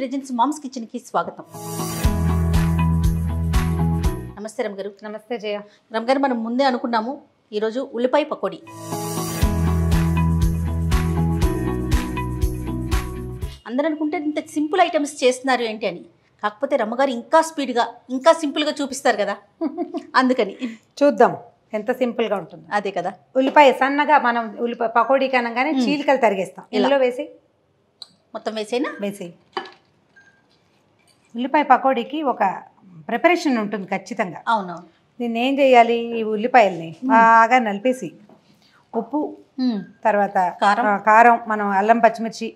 Presents moms kitchen కి స్వాగతం. నమస్తే రమ్ గారు. నమస్తే జయ. రమ్ గారు, మనం ముందే అనుకున్నాము ఈరోజు ఉల్లిపాయ పకోడీ. అందరూ అనుకుంటే ఇంత సింపుల్ ఐటమ్స్ చేస్తున్నారు ఏంటి అని, కాకపోతే రమ్మగారు ఇంకా స్పీడ్గా ఇంకా సింపుల్గా చూపిస్తారు కదా, అందుకని చూద్దాం ఎంత సింపుల్గా ఉంటుంది. అదే కదా, ఉల్లిపాయ సన్నగా మనం ఉల్లిపాయ పకోడీ కనగానే చీలికలు తరిగేస్తాం. ఇందులో వేసి మొత్తం వేసేనా? వేసి ఉల్లిపాయ పకోడీకి ఒక ప్రిపరేషన్ ఉంటుంది ఖచ్చితంగా. అవునవును. దీన్ని ఏం చేయాలి, ఈ ఉల్లిపాయల్ని బాగా నలిపేసి ఉప్పు తర్వాత కారం మనం అల్లం పచ్చిమిర్చి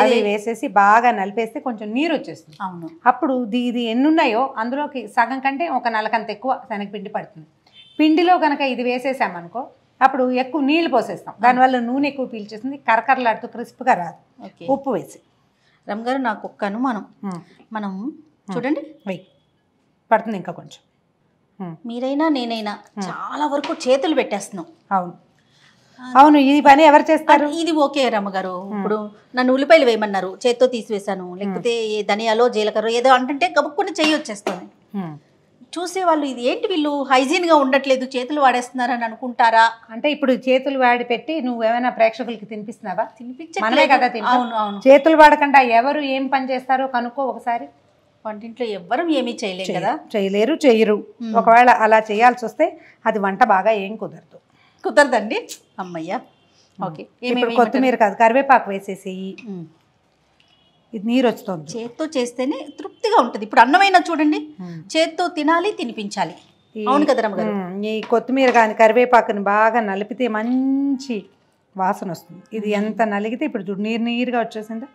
అది వేసేసి బాగా నలిపేస్తే కొంచెం నీరు వచ్చేస్తుంది. అవును. అప్పుడు ఇది ఎన్ని ఉన్నాయో అందులోకి సగం కంటే ఒక నలకంత ఎక్కువ శనగపిండి పడుతుంది. పిండిలో కనుక ఇది వేసేసామనుకో అప్పుడు ఎక్కువ నీళ్లు పోసేస్తాం, దానివల్ల నూనె ఎక్కువ పీల్చేస్తుంది, కరకరలాడుతూ క్రిస్ప్గా రాదు. ఉప్పు వేసి. రమ్ గారు, నాకు ఒక్క అనుమానం, మనం చూడండి వెయ్యి పడుతుంది ఇంకా కొంచెం. మీరైనా నేనైనా చాలా వరకు చేతులు పెట్టేస్తున్నాం. అవును అవును, ఈ పని ఎవరు చేస్తారు? ఇది ఓకే రమ్మగారు, ఇప్పుడు నన్ను ఉల్లిపాయలు వేయమన్నారు, చేత్తో తీసివేశాను, లేకపోతే ధనియాలో జీలకర్ర ఏదో అంటే గబుక్కుని చెయ్యి వచ్చేస్తుంది. చూసేవాళ్ళు ఇది ఏంటి వీళ్ళు హైజీన్గా ఉండట్లేదు, చేతులు వాడేస్తున్నారు అని అనుకుంటారా? అంటే ఇప్పుడు చేతులు వాడి పెట్టి నువ్వేమైనా ప్రేక్షకులకి తినిపిస్తున్నావా? తినిపించే కదా. అవును అవును, చేతులు వాడకుండా ఎవరు ఏం పని చేస్తారో కనుక్కో ఒకసారి. వంటింట్లో ఎవ్వరం ఏమీ చేయలేరు కదా. చేయలేరు, చెయ్యరు. ఒకవేళ అలా చేయాల్సి వస్తే అది వంట బాగా ఏం కుదరదండి. అమ్మయ్య. ఓకే, ఇప్పుడు కొత్తిమీర కాదు కరివేపాకు వేసేసి ఇది నీరు వస్తుంది. చేత్తో చేస్తేనే తృప్తిగా ఉంటుంది. ఇప్పుడు అన్నమైనా చూడండి, చేత్తో తినాలి, తినిపించాలి. అవును కదా రమ్మగారు. ఈ కొత్తిమీర కానీ కరివేపాకుని బాగా నలిపితే మంచి వాసన వస్తుంది. ఇది ఎంత నలిగితే ఇప్పుడు చూడు నీరుగా వచ్చేసిందా,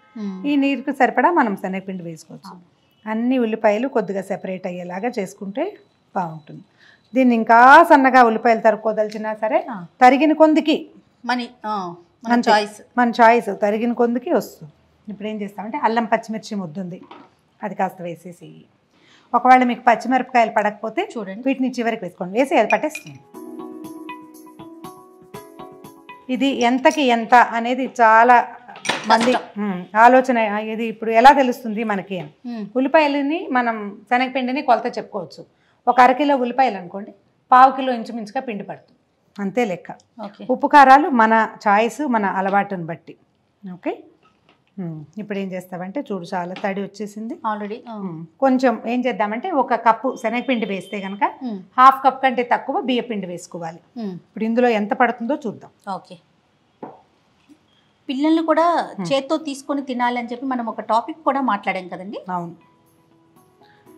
ఈ నీరుకి సరిపడా మనం శనగపిండి వేసుకోవచ్చు. అన్ని ఉల్లిపాయలు కొద్దిగా సెపరేట్ అయ్యేలాగా చేసుకుంటే బాగుంటుంది. దీన్ని ఇంకా సన్నగా ఉల్లిపాయలు తరుక్కోదలిచినా సరే తరిగిన కొందికి మన చాయిస్ తరిగిన కొందికి వస్తుంది. ఇప్పుడు ఏం చేస్తామంటే అల్లం పచ్చిమిర్చి ముద్దుంది, అది కాస్త వేసేసి, ఒకవేళ మీకు పచ్చిమిరపకాయలు పడకపోతే చూడండి వీటిని చివరికి వేసుకోండి, వేసి అది పట్టేస్తుంది. ఇది ఎంతకి ఎంత అనేది చాలా మంది ఆలోచన. ఇది ఇప్పుడు ఎలా తెలుస్తుంది మనకి? ఉల్లిపాయలని మనం శనగపిండిని కొలత చెప్పుకోవచ్చు. ఒక అరకిలో ఉల్లిపాయలు అనుకోండి, పావు కిలో ఇంచుమించుగా పిండి పడుతుంది, అంతే లెక్క. ఉప్పు కారాలు మన చాయిస్, మన అలవాటుని బట్టి. ఓకే, ఇప్పుడు ఏం చేస్తామంటే చూడు చాలా తడి వచ్చేసింది ఆల్రెడీ. కొంచెం ఏం చేద్దామంటే ఒక కప్పు శనగపిండి వేస్తే కనుక హాఫ్ కప్ కంటే తక్కువ బియ్యపిండి వేసుకోవాలి. ఇప్పుడు ఇందులో ఎంత పడుతుందో చూద్దాం. ఓకే, పిల్లల్ని కూడా చేత్తో తీసుకొని తినాలి అని చెప్పి మనం ఒక టాపిక్ కూడా మాట్లాడాం కదండి. అవును,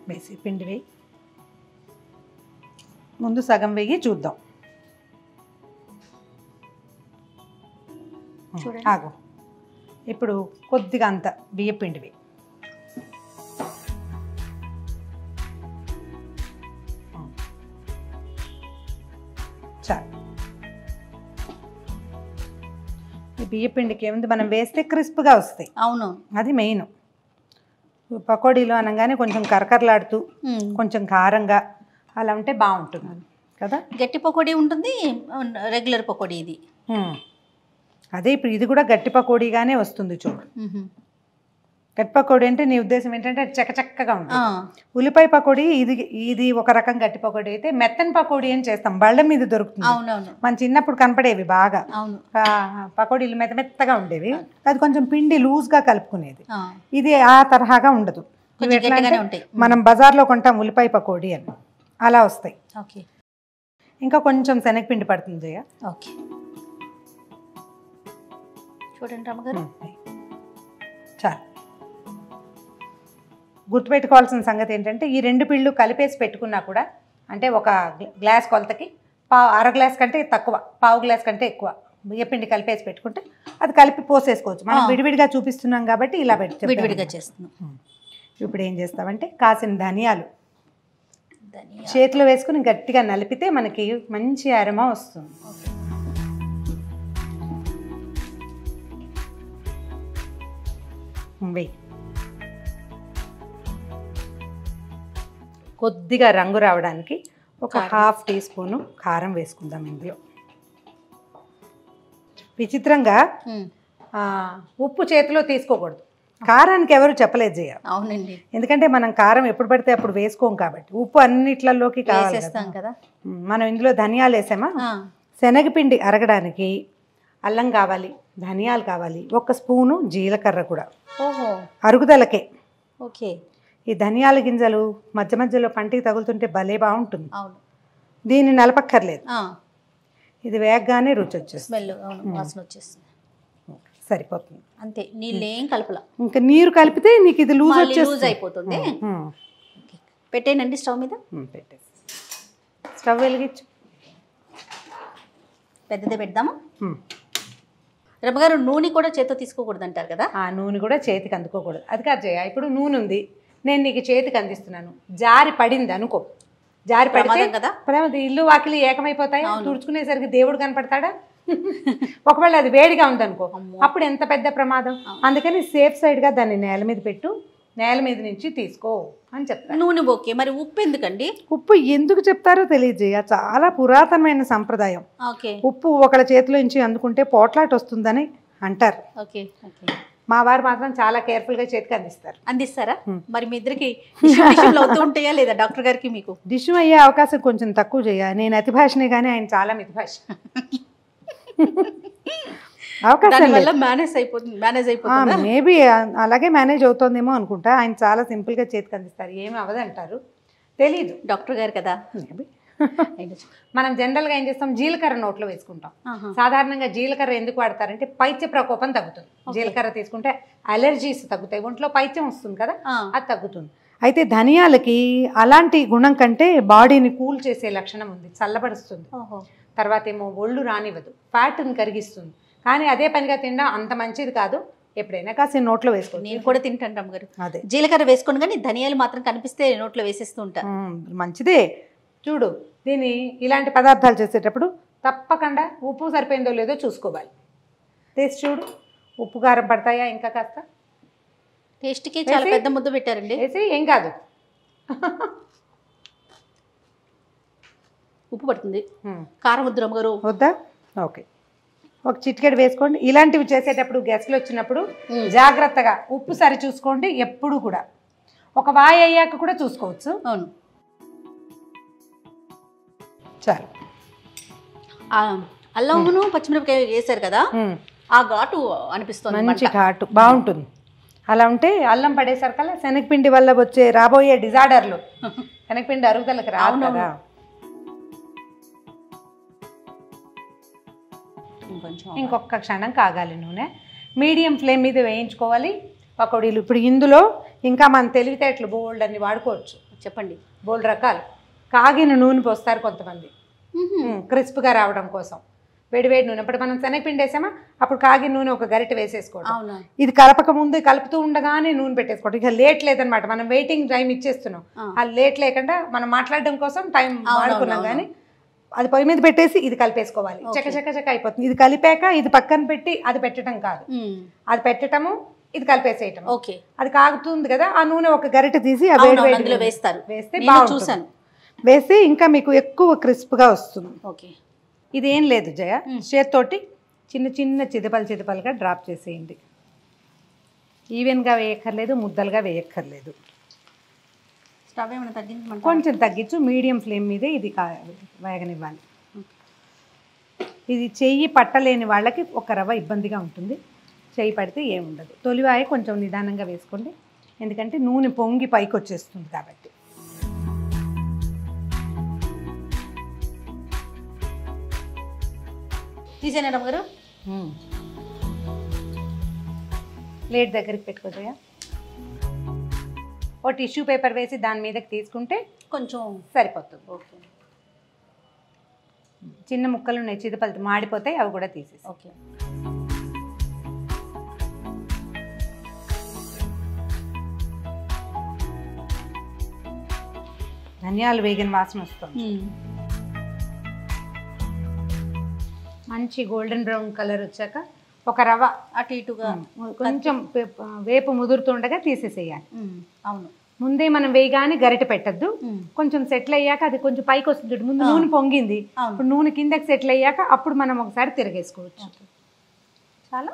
వేసి పిండి వేయి, ముందు సగం వేయి చూద్దాం. ఆగు, ఇప్పుడు కొద్దిగా అంత బియ్య పిండివి. చాలు. ఈ బియ్య పిండికి ఏముంది, మనం వేస్తే క్రిస్ప్గా వస్తాయి. అవును, అది మెయిన్. పకోడీలో అనగానే కొంచెం కరకరలాడుతూ కొంచెం కారంగా అలా ఉంటే బాగుంటుంది కదా. గట్టి పకోడీ ఉంటుంది, రెగ్యులర్ పకోడీ ఇది. అదే ఇప్పుడు ఇది కూడా గట్టి పకోడీగానే వస్తుంది చూడు. గట్టి పకోడీ అంటే నీ ఉద్దేశం ఏంటంటే అది చక్కగా ఉంటుంది. ఉల్లిపాయ పకోడీ ఇది ఒక రకం గట్టి పకోడీ అయితే, మెత్తని పకోడీ అని చేస్తాం, బళ్ళ మీద దొరుకుతుంది. అవునవును, మన చిన్నప్పుడు కనపడేవి బాగా. అవును, పకోడీలు మెత్తగా ఉండేవి, అది కొంచెం పిండి లూజ్గా కలుపుకునేది. ఇది ఆ తరహాగా ఉండదు. మనం బజార్లో కొంటాం ఉల్లిపాయ పకోడీ అని, అలా వస్తాయి. ఓకే, ఇంకా కొంచెం శనగపిండి పడుతుంది జయ. ఓకే, చూడండి రమ్మగారు, చాలు. గుర్తుపెట్టుకోవాల్సిన సంగతి ఏంటంటే ఈ రెండు పిండ్లు కలిపేసి పెట్టుకున్నా కూడా, అంటే ఒక గ్లాస్ కొలతకి అర గ్లాస్ కంటే తక్కువ, పావు గ్లాస్ కంటే ఎక్కువ బియ్యపిండి కలిపేసి పెట్టుకుంటే అది కలిపి పోసేసుకోవచ్చు. మనం విడివిడిగా చూపిస్తున్నాం కాబట్టి ఇలా విడివిడిగా చేస్తున్నాం. ఇప్పుడు ఏం చేస్తామంటే కాసిన ధనియాలు చేతిలో వేసుకుని గట్టిగా నలిపితే మనకి మంచి అరమ వస్తుంది. వెయ్యి. కొద్దిగా రంగు రావడానికి ఒక హాఫ్ టీ స్పూను కారం వేసుకుందాం ఇందులో. విచిత్రంగా ఉప్పు చేతిలో తీసుకోకూడదు, కారానికి ఎవరు చెప్పలేదు జయ. అవునండి, ఎందుకంటే మనం కారం ఎప్పుడు పడితే అప్పుడు వేసుకోం కాబట్టి. ఉప్పు అన్నిట్లలోకి కావాలి కదా. మనం ఇందులో ధనియాలు వేసామా, శనగపిండి అరగడానికి అల్లం కావాలి, ధనియాలు కావాలి, 1 స్పూను జీలకర్ర కూడా అరుగుదలకే. ఓకే. ఈ ధనియాల గింజలు మధ్య మధ్యలో పంటికి తగులుతుంటే భలే బాగుంటుంది. దీన్ని నలపక్కర్లేదు, ఇది వేగగానే రుచి వచ్చేస్తుంది, వాసన వచ్చేస్తుంది, సరిపోతుంది అంతే. నీళ్ళు ఏం కలపలా, ఇంకా నీరు కలిపితే నీకు ఇది లూజ్ అయిపోతుంది. పెట్టేనండి స్టవ్ మీద, పెట్టేసి స్టవ్ వెలిగించు. పెద్దదే పెడదామా? రమ్మగారు, నూనె కూడా చేతితో తీసుకోకూడదు అంటారు కదా. ఆ నూనె కూడా చేతికి అందుకోకూడదు. అది కాదు జయ, ఇప్పుడు నూనె ఉంది, నేను నీకు చేతికి అందిస్తున్నాను, జారి పడింది అనుకో, జారి పడితే కదా ఇల్లు వాకిలి ఏకమైపోతాయి. తుడుచుకునేసరికి దేవుడు కనపడతాడా? ఒకవేళ అది వేడిగా ఉందనుకో, అప్పుడు ఎంత పెద్ద ప్రమాదం. అందుకని సేఫ్ సైడ్గా దాన్ని నేల మీద పెట్టు, నేల మీద నుంచి తీసుకో అని చెప్తారు. నూనె ఓకే, మరి ఉప్పు ఎందుకండి? ఉప్పు ఎందుకు చెప్తారో తెలియజేయ, చాలా పురాతనమైన సంప్రదాయం. ఉప్పు ఒకళ్ళ చేతిలో నుంచి అందుకుంటే పోట్లాట వస్తుందని అంటారు. మా వారు మాత్రం చాలా కేర్ఫుల్గా చేతికి అందిస్తారా? మరి మీ ఇద్దరికి అవుతూ ఉంటాయా లేదా డాక్టర్ గారికి? మీకు డిష్యూ అయ్యే అవకాశం కొంచెం తక్కువ చేయ. నేను అతి భాషనే కానీ ఆయన చాలా మితి భాష. మేబీ అలాగే మేనేజ్ అవుతుందేమో అనుకుంటా. ఆయన చాలా సింపుల్గా చేతికి అందిస్తారు, ఏమి అవదంటారు, తెలీదు. డాక్టర్ గారు కదా. మేబీ మనం జనరల్గా ఏం చేస్తాం, జీలకర్ర నోట్లో వేసుకుంటాం. సాధారణంగా జీలకర్ర ఎందుకు వాడతారంటే పైత్య ప్రకోపం తగ్గుతుంది. జీలకర్ర తీసుకుంటే అలర్జీస్ తగ్గుతాయి, ఒంట్లో పైత్యం వస్తుంది కదా, అది తగ్గుతుంది. అయితే ధనియాలకి అలాంటి గుణం కంటే బాడీని కూల్ చేసే లక్షణం ఉంది, చల్లబరుస్తుంది. తర్వాత ఏమో ఒళ్ళు రానివ్వదు, ఫ్యాట్ని కరిగిస్తుంది. కానీ అదే పనిగా తినడం అంత మంచిది కాదు. ఎప్పుడైనా కాస్త నోట్లో వేసుకోండి. నేను కూడా తింటాను గారు, అదే జీలకర్ర వేసుకోండి, కానీ ధనియాలు మాత్రం కనిపిస్తే నోట్లో వేసేస్తూ ఉంటాను. మంచిదే. చూడు, దీన్ని ఇలాంటి పదార్థాలు చేసేటప్పుడు తప్పకుండా ఉప్పు సరిపోయిందో లేదో చూసుకోవాలి. టేస్ట్ చూడు, ఉప్పు కారం పడతాయా, ఇంకా కాస్త టేస్ట్కి చాలా పెద్ద ముద్ద పెట్టారండి. వేసి ఏం కాదు, ఉప్పు పడుతుంది. కారం వద్దు రమ్మగారు. వద్దా? ఓకే, ఒక చిటికెడు వేసుకోండి. ఇలాంటివి చేసేటప్పుడు గెస్ట్లు వచ్చినప్పుడు జాగ్రత్తగా ఉప్పు సరి చూసుకోండి. ఎప్పుడు కూడా ఒక వాయి అయ్యాక కూడా చూసుకోవచ్చు. అవును, చాలు. అల్లమును పచ్చిమిరపకాయ వేసారు కదా, ఆ ఘాటు అనిపిస్తుంది, మంచి ఘాటు బాగుంటుంది. అలా ఉంటే అల్లం పడేసరికల్లా శనగపిండి వల్ల వచ్చే రాబోయే డిజార్డర్లు, శనగపిండి అరుగుదలకు రావు కదా. ఇంకొక క్షణం కాగాలి నూనె. మీడియం ఫ్లేమ్ మీద వేయించుకోవాలి పకోడీలు. ఇప్పుడు ఇందులో ఇంకా మన తెలివితేటలు బోల్డ్ అన్ని వాడుకోవచ్చు. చెప్పండి. బోల్డ్ రకాలు. కాగిన నూనె పోస్తారు కొంతమంది క్రిస్ప్గా రావడం కోసం. వేడివేడి నూనె, ఇప్పుడు మనం శనగపిండి వేసామా, అప్పుడు కాగిన నూనె ఒక గరిటె వేసేసుకోవడం. ఇది కలపక ముందు కలుపుతూ ఉండగానే నూనె పెట్టేసుకోవడం. ఇక లేట్ లేదనమాట, మనం వెయిటింగ్ టైం ఇచ్చేస్తున్నాం. ఆ లేట్ లేకుండా మనం మాట్లాడడం కోసం టైం వాడుకున్నాం. కానీ అది పొయ్యి మీద పెట్టేసి ఇది కలిపేసుకోవాలి. చక్క చక్క చక్క అయిపోతుంది. ఇది కలిపాక ఇది పక్కన పెట్టి అది పెట్టడం కాదు, అది పెట్టడము, ఇది కలిపేసేయటం. అది కాగుతుంది కదా, ఆ నూనె ఒక గరిటె తీసి ఆ వేడి వేడిలో వేస్తారు. వేస్తే బాగుంటుంది. వేసి ఇంకా మీకు ఎక్కువ క్రిస్ప్గా వస్తుంది. ఇదేం లేదు జయ, చేత్తోటి చిన్న చిన్న చిదపలుగా డ్రాప్ చేసేయండి. ఈవెన్గా వేయక్కర్లేదు, ముద్దలుగా వేయక్కర్లేదు. స్టవ్ ఏమైనా తగ్గించమంటారా? కొంచెం తగ్గించు, మీడియం ఫ్లేమ్ మీదే ఇది వేగనివ్వాలి. ఇది చెయ్యి పట్టలేని వాళ్ళకి ఒక రవ్వ ఇబ్బందిగా ఉంటుంది, చెయ్యి పడితే ఏముండదు. తొలివాయి కొంచెం నిదానంగా వేసుకోండి, ఎందుకంటే నూనె పొంగి పైకి వచ్చేస్తుంది కాబట్టి. తీసేనా రమ్మగారు? ప్లేట్ దగ్గరికి పెట్టుకోదయా. ఓ టిష్యూ పేపర్ వేసి దాని మీదకి తీసుకుంటే కొంచెం సరిపోతుంది. ఓకే, చిన్న ముక్కలు ఉన్నాయి, చిదపలు మాడిపోతాయి, అవి కూడా తీసేసి. ఓకే, ధనియాలు వేగిన వాసన వస్తుంది. మంచి గోల్డెన్ బ్రౌన్ కలర్ వచ్చాక ఒక రవ్వ అటు ఇటుగా కొంచెం వేపు ముదురుతుండగా తీసేసేయాలి. అవును, ముందే మనం వేయగానే గరిటె పెట్టద్దు. కొంచెం సెటిల్ అయ్యాక అది కొంచెం పైకి వస్తుంది. ముందు నూనె పొంగింది, ఇప్పుడు నూనె కిందకి సెటిల్ అయ్యాక అప్పుడు మనం ఒకసారి తిరగేసుకోవచ్చు. చాలా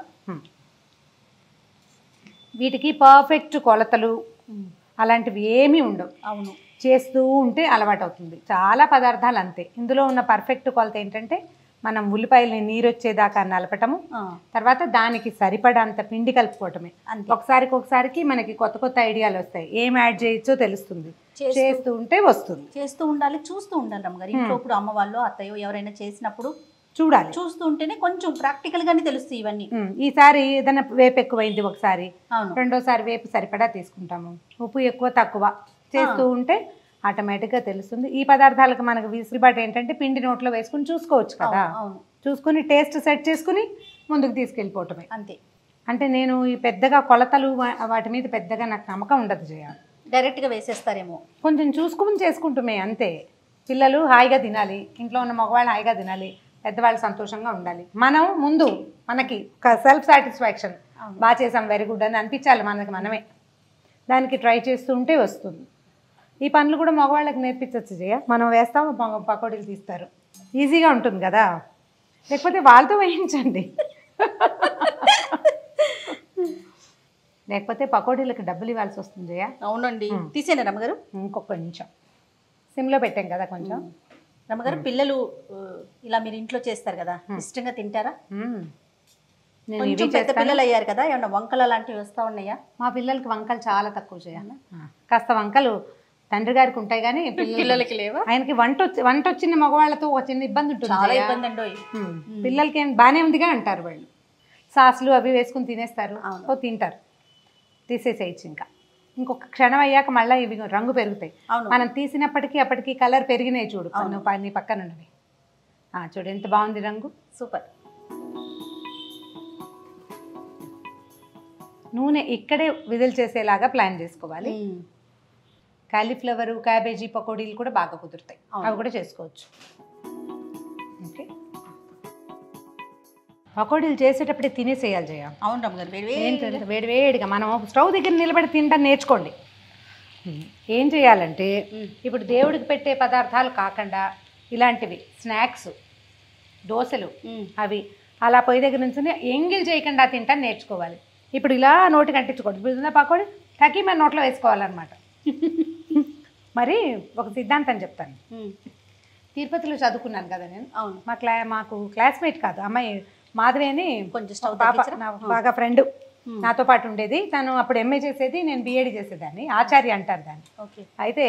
వీటికి పర్ఫెక్ట్ కొలతలు అలాంటివి ఏమీ ఉండవు. అవును, చేస్తూ ఉంటే అలవాటు అవుతుంది. చాలా పదార్థాలు అంతే. ఇందులో ఉన్న పర్ఫెక్ట్ కొలత ఏంటంటే మనం ఉల్లిపాయలని నీరు వచ్చేదాకా నలపటము, తర్వాత దానికి సరిపడంత పిండి కలుపుకోవటమే. ఒకసారికి మనకి కొత్త కొత్త ఐడియాలు వస్తాయి, ఏం యాడ్ చేయొచ్చో తెలుస్తుంది. చేస్తూ ఉంటే వస్తుంది. చేస్తూ ఉండాలి, చూస్తూ ఉండాలి రమ్మగారు. ఇంట్లో ఇప్పుడు అమ్మ వాళ్ళు అత్తయ్య ఎవరైనా చేసినప్పుడు చూడాలి, చూస్తూ ఉంటేనే కొంచెం ప్రాక్టికల్ గానే తెలుస్తాయి ఇవన్నీ. ఈసారి ఏదైనా వేపు ఎక్కువైంది ఒకసారి, అవును, రెండోసారి వేపు సరిపడా తీసుకుంటాము. ఉప్పు ఎక్కువ తక్కువ చేస్తూ ఉంటే ఆటోమేటిక్గా తెలుస్తుంది. ఈ పదార్థాలకు మనకు విసులుబాటు ఏంటంటే పిండి నోట్లో వేసుకుని చూసుకోవచ్చు కదా, చూసుకుని టేస్ట్ సెట్ చేసుకుని ముందుకు తీసుకెళ్ళిపోవటమే అంతే. అంటే నేను ఈ పెద్దగా కొలతలు వాటి మీద పెద్దగా నాకు నమ్మకం ఉండదు. చేయాలి డైరెక్ట్గా వేసేస్తారేమో, కొంచెం చూసుకుని చేసుకుంటుమే అంతే. పిల్లలు హాయిగా తినాలి, ఇంట్లో ఉన్న మగవాళ్ళు హాయిగా తినాలి, పెద్దవాళ్ళు సంతోషంగా ఉండాలి. మనం ముందు మనకి ఒక సెల్ఫ్ సాటిస్ఫాక్షన్, బాగా చేసాం వెరీ గుడ్ అని అనిపించాలి మనకి మనమే. దానికి ట్రై చేస్తూ ఉంటే వస్తుంది. ఈ పనులు కూడా మగవాళ్ళకి నేర్పించవచ్చు. జయ మనం వేస్తాము, పకోడీలు తీస్తారు, ఈజీగా ఉంటుంది కదా. లేకపోతే వాళ్ళతో వేయించండి, లేకపోతే పకోడీలకు డబ్బులు ఇవ్వాల్సి వస్తుంది. జయ అవునండి, తీసేనా రమ్మగారు? ఇంకొక కొంచెం సిమ్లో పెట్టాం కదా కొంచెం. రమ్మగారు, పిల్లలు ఇలా మీరు ఇంట్లో చేస్తారు కదా, ఇష్టంగా తింటారా? కొంచెం పెద్ద పిల్లలు అయ్యారు కదా, ఏమన్నా వంకలు అలాంటివి వస్తూ ఉన్నాయా? మా పిల్లలకి వంకలు చాలా తక్కువ చేయాలి. కాస్త వంకలు తండ్రి గారికి ఉంటాయి కానీ పిల్లలకి లేవా? ఆయనకి వంట వచ్చిన మగవాళ్ళతో ఒక చిన్న ఇబ్బంది ఉంటుంది. చాలా ఇబ్బంది అండి. పిల్లలకి ఏం బాగానే ఉందిగా అంటారు వాళ్ళు. సాసులు అవి వేసుకుని తినేస్తారు, తింటారు, తీసేసేయచ్చు. ఇంకా ఇంకొక క్షణం అయ్యాక మళ్ళీ ఇవి రంగు పెరుగుతాయి. మనం తీసినప్పటికీ అప్పటికి కలర్ పెరిగినాయి. చూడు నీ పక్కన ఉన్నవి, చూడు ఎంత బాగుంది రంగు, సూపర్. నూనె ఇక్కడే విడుదల చేసేలాగా ప్లాన్ చేసుకోవాలి. కాలీఫ్లవర్ క్యాబేజీ పకోడీలు కూడా బాగా కుదురుతాయి, అవి కూడా చేసుకోవచ్చు. ఓకే, పకోడీలు చేసేటప్పుడే తినేసేయాలి జయ. అవును రమ్మగారు, వేడివేడిగా మనం స్టవ్ దగ్గర నిలబడి తింటా నేర్చుకోండి. ఏం చేయాలంటే ఇప్పుడు దేవుడికి పెట్టే పదార్థాలు కాకుండా ఇలాంటివి స్నాక్స్, దోశలు అవి అలా పొయ్యి దగ్గర నుంచి ఎంగిల్ చేయకుండా తింటా నేర్చుకోవాలి. ఇప్పుడు ఇలా నోటికి అంటించకూడదు. ఇప్పుడు పకోడీ టకీ మన నోట్లో వేసుకోవాలన్నమాట. మరి ఒక సిద్ధాంతం చెప్తాను. తిరుపతిలో చదువుకున్నాను కదా నేను. అవును, మాకు క్లాస్మేట్ కాదు అమ్మాయి మాధవి అని, కొంచెం పాప బాగా ఫ్రెండ్, నాతో పాటు ఉండేది. తను అప్పుడు ఎంఏ చేసేది, నేను బిఎడ్ చేసేదాన్ని, ఆచార్య అంటారు దాన్ని. అయితే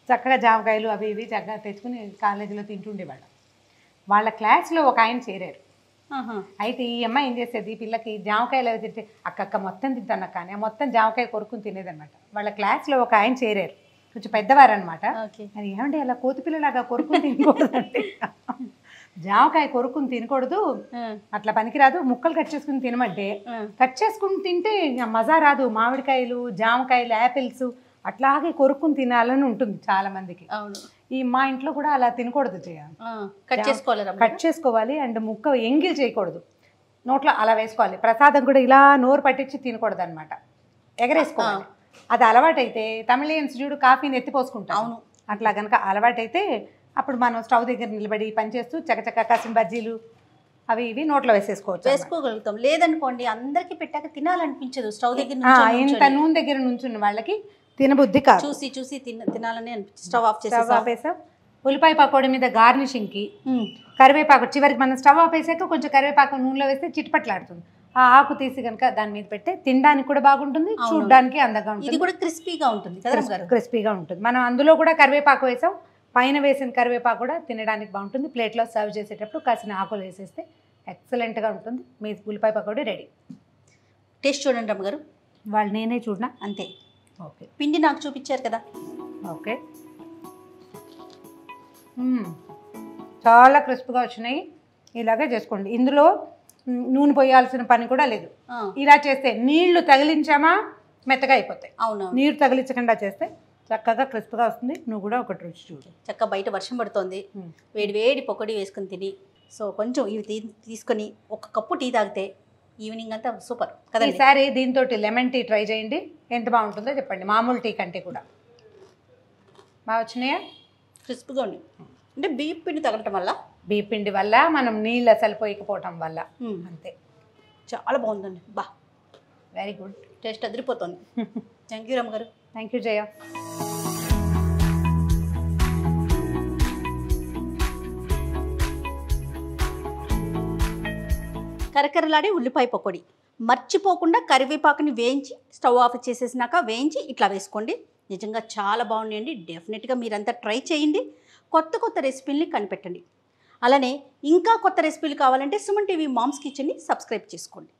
చక్కగా జామకాయలు అవి ఇవి చక్కగా తెచ్చుకుని కాలేజీలో తింటుండేవాడు. వాళ్ళ క్లాస్లో ఒక ఆయన చేరారు. అయితే ఈ అమ్మాయి ఏం చేసేది, పిల్లకి జామకాయలు అవి తింటే అక్క మొత్తం తింటాను కానీ ఆ మొత్తం జామకాయ కొరుక్కుని తినేదనమాట. వాళ్ళ క్లాస్లో ఒక ఆయన చేరారు, కొంచెం పెద్దవారు అనమాట. అది ఏమంటే అలా కోతిపిల్లలాగా కొరుక్కుని తినకూడదంటే, జామకాయ కొరుక్కుని తినకూడదు, అట్లా పనికిరాదు, ముక్కలు కట్ చేసుకుని తినమంటే కట్ చేసుకుని తింటే మజా రాదు. మామిడికాయలు, జామకాయలు, యాపిల్స్ అట్లాగే కొరుక్కుని తినాలని ఉంటుంది చాలా మందికి. ఈ మా ఇంట్లో కూడా అలా తినకూడదు, చేయాలి కట్ చేసుకోవాలి. అండ్ ముక్క ఎంగిల్ చేయకూడదు, నోట్లో అలా వేసుకోవాలి. ప్రసాదం కూడా ఇలా నోరు పట్టించి తినకూడదు అనమాట, ఎగరేసుకోవాలి. అది అలవాటైతే తమిళియన్స్ చూడు కాఫీని ఎత్తిపోసుకుంటాం. అవును, అట్లా కనుక అలవాటైతే అప్పుడు మనం స్టవ్ దగ్గర నిలబడి పనిచేస్తూ చకచక కాసిన బజ్జీలు అవి ఇవి నోట్లో వేసుకోగలుగుతాం. లేదనుకోండి అందరికి పెట్టాక తినాలనిపించదు. స్టవ్ దగ్గర ఇంత నూనె దగ్గర నుంచున్న వాళ్ళకి తినబుద్ధి కాదు, చూసి చూసి తినాలని అనిపించింది. స్టవ్ ఆఫ్ చేసి ఆపేసాం. ఉల్లిపాయ పకోడీ మీద గార్నిషింగ్కి కరివేపాకు, చివరికి మనం స్టవ్ ఆపేసాక కొంచెం కరివేపాకు నూనెలో వేస్తే చిట్పట్లాడుతుంది. ఆ ఆకు తీసి కనుక దాని మీద పెడితే తినడానికి కూడా బాగుంటుంది, చూడడానికి అందంగా ఉంటుంది. ఇది కూడా క్రిస్పీగా ఉంటుంది, క్రిస్పీగా ఉంటుంది. మనం అందులో కూడా కరివేపాకు వేసాం, పైన వేసిన కరివేపాకు కూడా తినడానికి బాగుంటుంది. ప్లేట్లో సర్వ్ చేసేటప్పుడు కాసిన ఆకులు వేసేస్తే ఎక్సలెంట్గా ఉంటుంది. మీ ఉల్లిపాయ పకోడీ రెడీ. టేస్ట్ చూడండి రమ్మగారు. వాళ్ళు నేనే చూడనా అంతే. ఓకే, పిండి నాకు చూపించారు కదా. ఓకే, చాలా క్రిస్ప్గా వచ్చినాయి. ఇలాగే చేసుకోండి. ఇందులో నూనె పోయాల్సిన పని కూడా లేదు. ఇలా చేస్తే నీళ్లు తగిలించామా మెత్తగా అయిపోతాయి. అవును, నీరు తగిలించకుండా చేస్తే చక్కగా క్రిస్ప్గా వస్తుంది. నువ్వు కూడా ఒకటి రుచి చూడు. చక్కగా బయట వర్షం పడుతుంది, వేడి వేడి పకోడీ వేసుకుని తిని, సో కొంచెం ఇవి తీసుకొని ఒక కప్పు టీ తాగితే ఈవినింగ్ అంతా సూపర్ కదా. ఈసారి దీంతో లెమన్ టీ ట్రై చేయండి, ఎంత బాగుంటుందో చెప్పండి. మామూలు టీ కంటే కూడా బాగా వచ్చినాయా? క్రిస్ప్గా ఉంది. అంటే బియ్యం పిండి తగలటం వల్ల, బియ్యం పిండి వల్ల, మనం నీళ్ళు అసలు పోయకపోవటం వల్ల, అంతే. చాలా బాగుందండి. బా వెరీ గుడ్. టేస్ట్ అదిరిపోతుంది. థ్యాంక్ యూ రమ్మ గారు. థ్యాంక్ యూ జయ. కరకరలాడే ఉల్లిపాయ పకోడీ. మర్చిపోకుండా కరివేపాకుని వేయించి స్టవ్ ఆఫ్ చేసేసినాక వేయించి ఇట్లా వేసుకోండి. నిజంగా చాలా బాగున్నాయండి. డెఫినెట్గా మీరంతా ట్రై చేయండి. కొత్త కొత్త రెసిపీల్ని కనిపెట్టండి. అలానే ఇంకా కొత్త రెసిపీలు కావాలంటే సుమన్ టీవీ మామ్స్ కిచెన్ని సబ్స్క్రైబ్ చేసుకోండి.